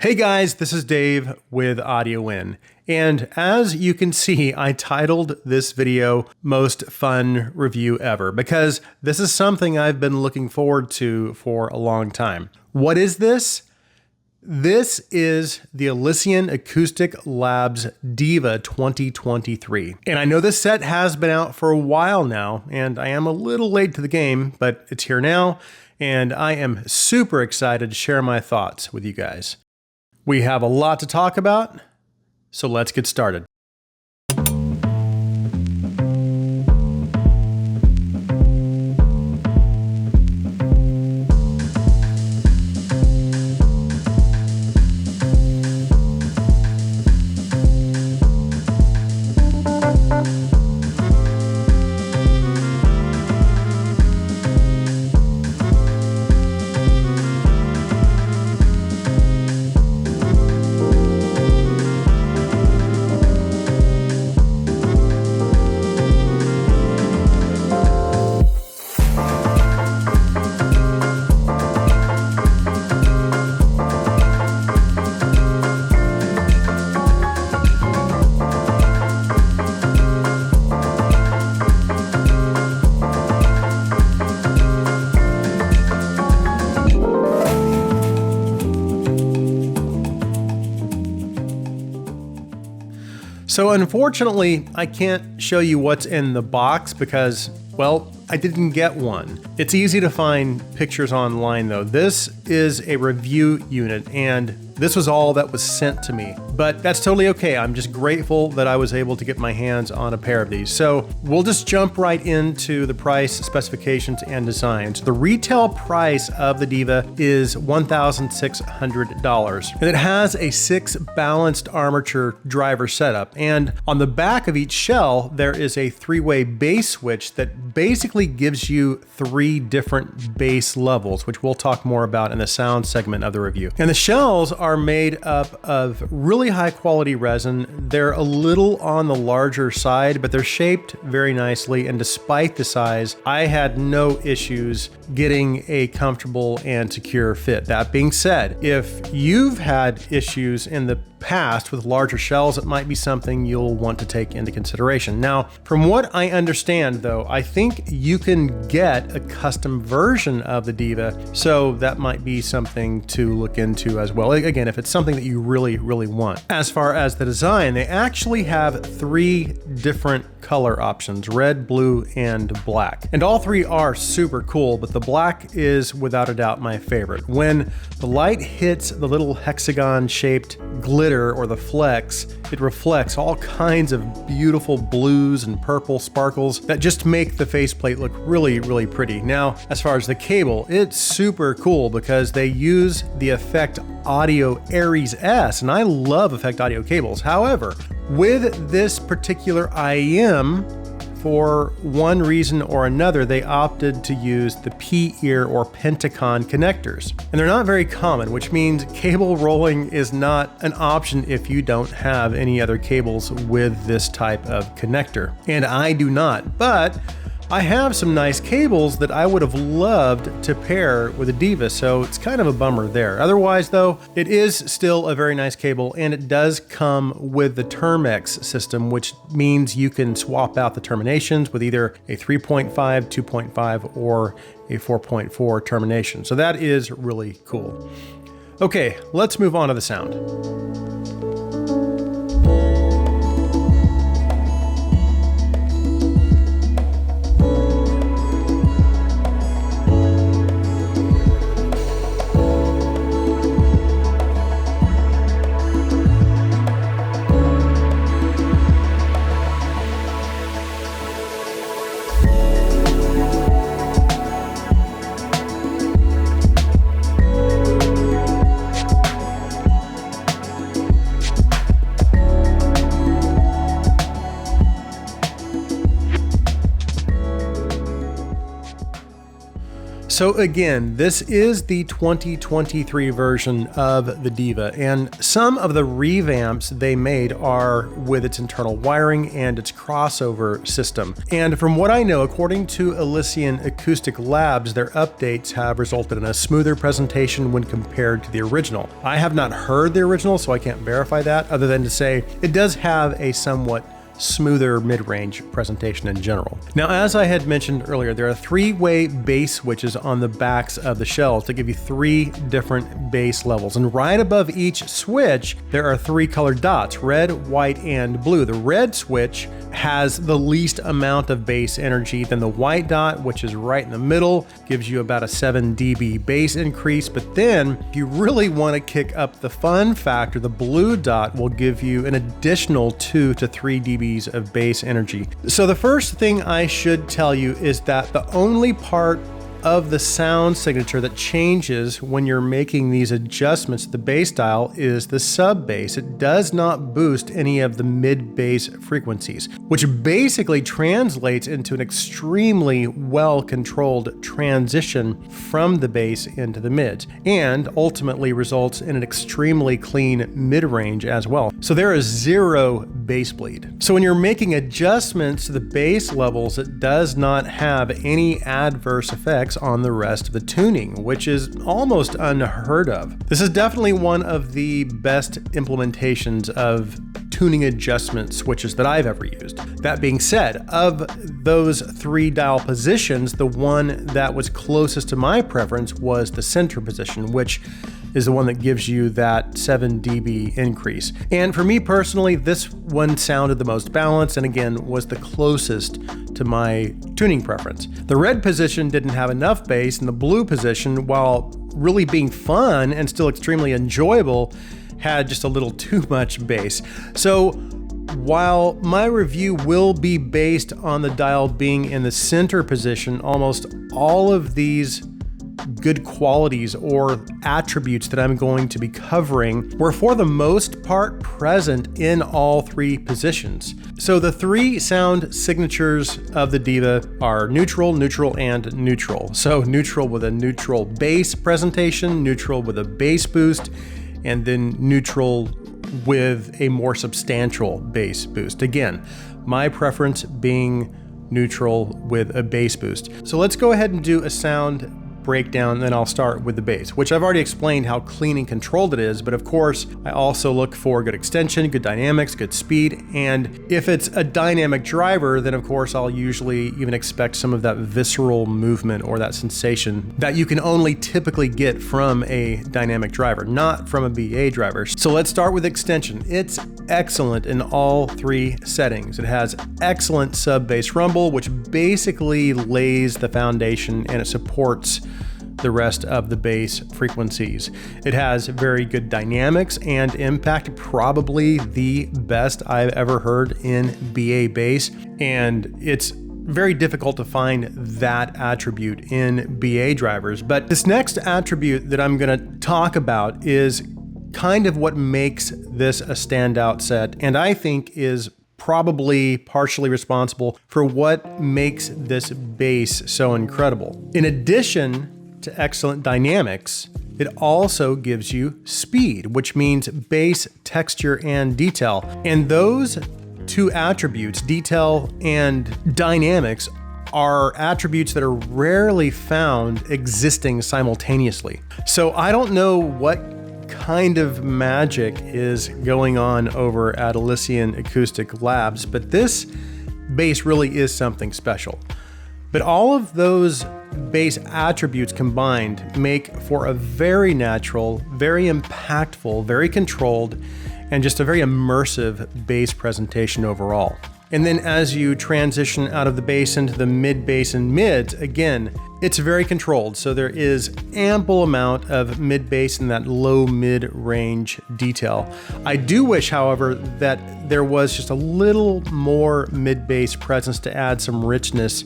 Hey guys, this is Dave with Audio In, and as you can see, I titled this video Most Fun Review Ever because this is something I've been looking forward to for a long time. What is this? This is the Elysian Acoustic Labs Diva 2023. And I know this set has been out for a while now, and I am a little late to the game, but it's here now, and I am super excited to share my thoughts with you guys. We have a lot to talk about, so let's get started. So unfortunately, I can't show you what's in the box because, well, I didn't get one. It's easy to find pictures online though. This is a review unit and this was all that was sent to me, but that's totally okay. I'm just grateful that I was able to get my hands on a pair of these. So we'll just jump right into the price, specifications, and designs. The retail price of the Diva is $1,600, and it has a 6 balanced armature driver setup. And on the back of each shell, there is a 3-way bass switch that basically gives you 3 different bass levels, which we'll talk more about in the sound segment of the review. And the shells are made up of really high quality resin. They're a little on the larger side, but they're shaped very nicely. And despite the size, I had no issues getting a comfortable and secure fit. That being said, if you've had issues in the past with larger shells, it might be something you'll want to take into consideration. Now, from what I understand though, I think you can get a custom version of the Diva, so that might be something to look into as well. Again, if it's something that you really want. As far as the design, they actually have 3 different color options: red, blue, and black. And all 3 are super cool, but the black is without a doubt my favorite. When the light hits the little hexagon shaped glitter or the flex, it reflects all kinds of beautiful blues and purple sparkles that just make the faceplate look really pretty. Now, as far as the cable, it's super cool because they use the Effect Audio Aries S, and I love Effect Audio cables. However, with this particular IEM, for one reason or another, they opted to use the P-ear or Pentacon connectors. And they're not very common, which means cable rolling is not an option if you don't have any other cables with this type of connector. And I do not, but I have some nice cables that I would have loved to pair with a Diva, so it's kind of a bummer there. Otherwise though, it is still a very nice cable, and it does come with the Termex system, which means you can swap out the terminations with either a 3.5, 2.5, or a 4.4 termination. So that is really cool. Okay, let's move on to the sound. So again, this is the 2023 version of the Diva, and some of the revamps they made are with its internal wiring and its crossover system. And from what I know, according to Elysian Acoustic Labs, their updates have resulted in a smoother presentation when compared to the original. I have not heard the original, so I can't verify that, other than to say it does have a somewhat smoother mid-range presentation in general. Now, as I had mentioned earlier, there are three-way bass switches on the backs of the shells to give you three different bass levels. And right above each switch, there are three colored dots, red, white, and blue. The red switch has the least amount of bass energy. Then the white dot, which is right in the middle, gives you about a 7 dB bass increase. But then, if you really want to kick up the fun factor, the blue dot will give you an additional 2 to 3 dB of bass energy. So the first thing I should tell you is that the only part of the sound signature that changes when you're making these adjustments to the bass dial is the sub bass. It does not boost any of the mid bass frequencies, which basically translates into an extremely well controlled transition from the bass into the mids, and ultimately results in an extremely clean mid range as well. So there is zero bass bleed. So when you're making adjustments to the bass levels, it does not have any adverse effects on the rest of the tuning, which is almost unheard of. This is definitely one of the best implementations of tuning adjustment switches that I've ever used. That being said, of those three dial positions, the one that was closest to my preference was the center position, which is the one that gives you that 7 dB increase. And for me personally, this one sounded the most balanced and again was the closest to my tuning preference. The red position didn't have enough bass, and the blue position, while really being fun and still extremely enjoyable, had just a little too much bass. So while my review will be based on the dial being in the center position, almost all of these good qualities or attributes that I'm going to be covering were for the most part present in all three positions. So the three sound signatures of the Diva are neutral, neutral, and neutral. So neutral with a neutral bass presentation, neutral with a bass boost, and then neutral with a more substantial bass boost. Again, my preference being neutral with a bass boost. So let's go ahead and do a sound breakdown, and then I'll start with the bass, which I've already explained how clean and controlled it is, but of course, I also look for good extension, good dynamics, good speed, and if it's a dynamic driver, then of course I'll usually even expect some of that visceral movement or that sensation that you can only typically get from a dynamic driver, not from a BA driver. So let's start with extension. It's excellent in all three settings. It has excellent sub-bass rumble, which basically lays the foundation and it supports the rest of the bass frequencies. It has very good dynamics and impact, probably the best I've ever heard in BA bass, and it's very difficult to find that attribute in BA drivers. But this next attribute that I'm going to talk about is kind of what makes this a standout set, and I think is probably partially responsible for what makes this bass so incredible. In addition to excellent dynamics, it also gives you speed, which means bass, texture, and detail. And those two attributes, detail and dynamics, are attributes that are rarely found existing simultaneously. So I don't know what kind of magic is going on over at Elysian Acoustic Labs, but this bass really is something special. But all of those bass attributes combined make for a very natural, very impactful, very controlled, and just a very immersive bass presentation overall. And then as you transition out of the bass into the mid bass and mids, again, it's very controlled. So there is ample amount of mid bass and that low mid range detail. I do wish, however, that there was just a little more mid bass presence to add some richness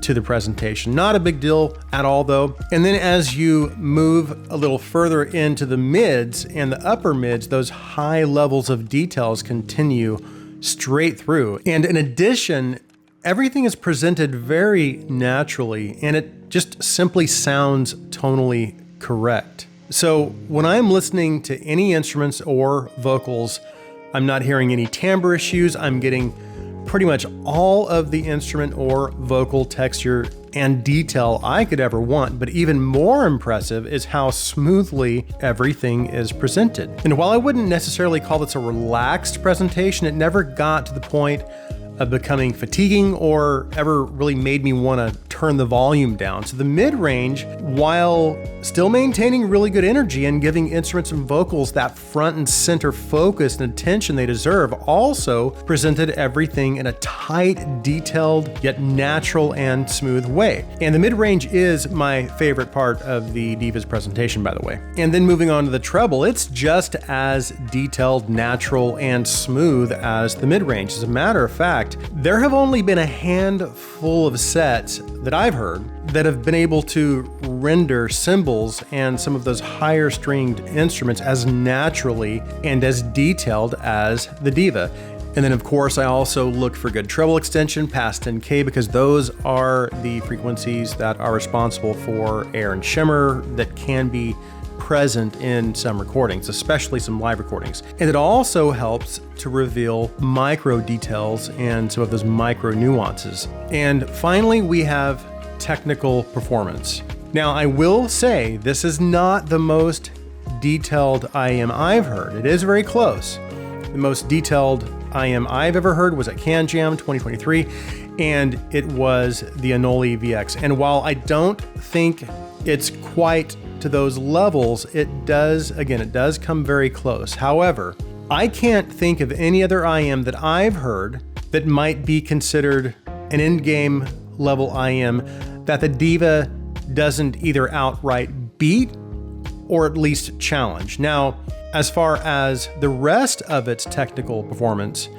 to the presentation. Not a big deal at all though. And then as you move a little further into the mids and the upper mids, those high levels of details continue straight through. And in addition, everything is presented very naturally, and it just simply sounds tonally correct. So when I'm listening to any instruments or vocals, I'm not hearing any timbre issues. I'm getting pretty much all of the instrument or vocal texture and detail I could ever want, but even more impressive is how smoothly everything is presented. And while I wouldn't necessarily call this a relaxed presentation, it never got to the point of becoming fatiguing or ever really made me want to turn the volume down. So the mid-range, while still maintaining really good energy and giving instruments and vocals that front and center focus and attention they deserve, also presented everything in a tight, detailed, yet natural and smooth way. And the mid-range is my favorite part of the Diva's presentation, by the way. And then moving on to the treble, it's just as detailed, natural, and smooth as the mid-range. As a matter of fact, there have only been a handful of sets that I've heard that have been able to render cymbals and some of those higher stringed instruments as naturally and as detailed as the Diva. And then of course I also look for good treble extension past 10K, because those are the frequencies that are responsible for air and shimmer that can be present in some recordings, especially some live recordings. And it also helps to reveal micro details and some of those micro nuances. And finally, we have technical performance. Now, I will say this is not the most detailed IM I've heard. It is very close. The most detailed IM I've ever heard was at Can Jam 2023, and it was the Anoli VX. And while I don't think it's quite to those levels, it does come very close. However, I can't think of any other IM that I've heard that might be considered an in-game level IM that the Diva doesn't either outright beat or at least challenge. Now, as far as the rest of its technical performance,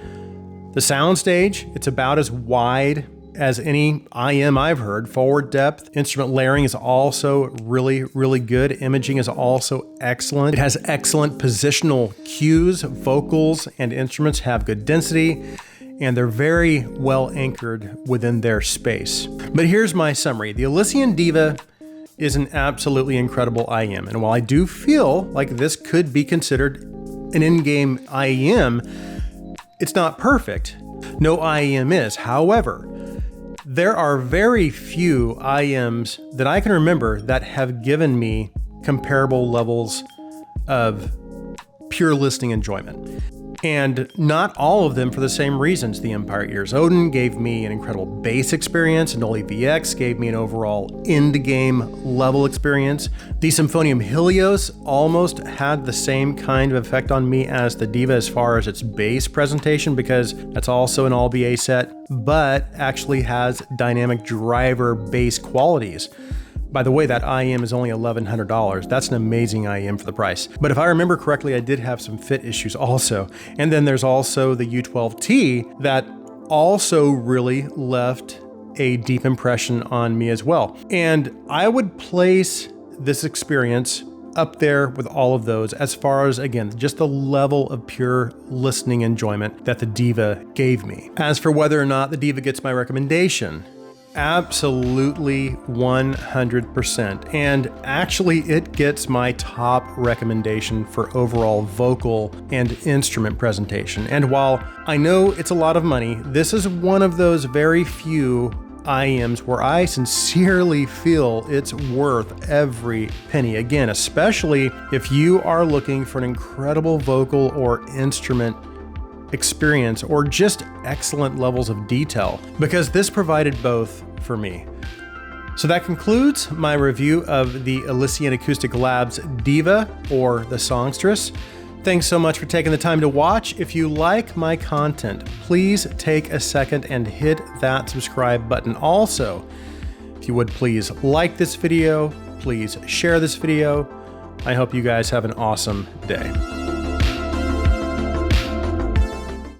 the soundstage, it's about as wide as any IM I've heard. Forward depth, instrument layering is also really, really good. Imaging is also excellent. It has excellent positional cues. Vocals and instruments have good density, and they're very well anchored within their space. But here's my summary. The Elysian Diva is an absolutely incredible IM, and while I do feel like this could be considered an in-game IM, it's not perfect. No IM is. However, there are very few IMs that I can remember that have given me comparable levels of pure listening enjoyment. And not all of them for the same reasons. The Empire Ears Odin gave me an incredible bass experience, and Anoli VX gave me an overall end-game level experience. The Symphonium Helios almost had the same kind of effect on me as the Diva as far as its bass presentation, because that's also an all-BA set, but actually has dynamic driver bass qualities. By the way, that IM is only $1,100. That's an amazing IM for the price. But if I remember correctly, I did have some fit issues also. And then there's also the U12T that also really left a deep impression on me as well. And I would place this experience up there with all of those as far as, again, just the level of pure listening enjoyment that the Diva gave me. As for whether or not the Diva gets my recommendation, absolutely 100%. And actually it gets my top recommendation for overall vocal and instrument presentation. And while I know it's a lot of money, this is one of those very few IMs where I sincerely feel it's worth every penny. Again, especially if you are looking for an incredible vocal or instrument experience or just excellent levels of detail, because this provided both for me. So that concludes my review of the Elysian Acoustic Labs Diva, or the Songstress. Thanks so much for taking the time to watch. If you like my content, please take a second and hit that subscribe button. Also, if you would please like this video, please share this video. I hope you guys have an awesome day.